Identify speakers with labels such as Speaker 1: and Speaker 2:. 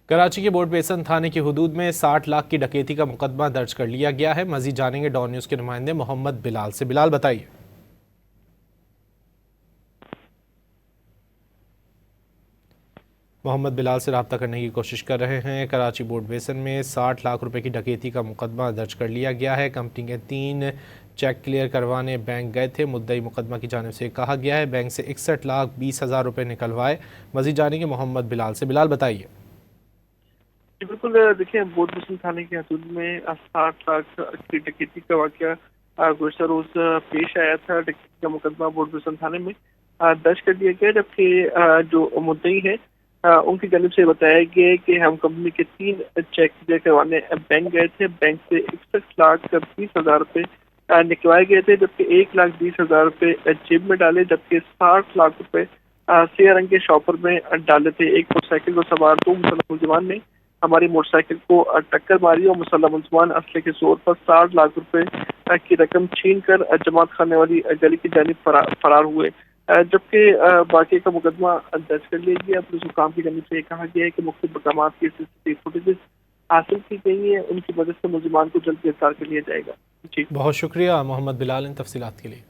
Speaker 1: کراچی کے بورڈ بیسن تھانے کی حدود میں 60 لاکھ کی ڈکیتی کا مقدمہ درج کر لیا گیا ہے۔ مزید جانیں گے ڈان نیوز کے نمائندے محمد بلال سے۔ بلال بتائیے۔ محمد بلال سے رابطہ کرنے کی کوشش کر رہے ہیں۔ کراچی بورڈ بیسن میں 60 لاکھ روپے کی ڈکیتی کا مقدمہ درج کر لیا گیا ہے۔ کمپنی کے 3 چیک کلیئر کروانے بینک گئے تھے۔ مدعی مقدمہ کی جانب سے کہا گیا ہے بینک سے 61,20,000 روپے نکلوائے۔ مزید جانیں گے محمد بلال سے۔ بلال بتائیے۔
Speaker 2: جی بالکل، دیکھیں بورڈ بیسن تھانے کی حدود میں 60 لاکھ کی ڈکیتی کا واقعہ گزشتہ روز پیش آیا تھا۔ ڈکیتی کا مقدمہ بورڈ بیسن تھانے میں درج کر دیا گیا، جبکہ جو مدعی ہیں ان کی جانب سے بتایا گیا کہ ہم کمپنی کے 3 چیک کلیئر کروانے بینک گئے تھے۔ بینک سے 61,20,000 روپے نکلوائے گئے تھے، جبکہ 1,20,000 روپے جیب میں ڈالے، جبکہ 60 لاکھ روپے سیاہ رنگ کے شاپر میں ڈالے تھے۔ ایک موٹر سائیکل کو سوار 2 مسلح ملزمان نے ہماری موٹر سائیکل کو ٹکر ماری اور مسلح ملزمان اسلحے کے زور پر 60 لاکھ روپے کی رقم چھین کر جماعت خانے والی گلی کی جانب فرار ہوئے، جبکہ واقعے کا مقدمہ درج کر لیا گیا۔ پولیس حکام کی جانب سے یہ کہا گیا ہے کہ مختلف مقامات کی CCTV فوٹیجز حاصل کی گئی ہیں، ان کی مدد سے ملزمان کو جلد گرفتار کر لیا جائے گا۔ جی
Speaker 1: بہت شکریہ محمد بلال ان تفصیلات کے لیے۔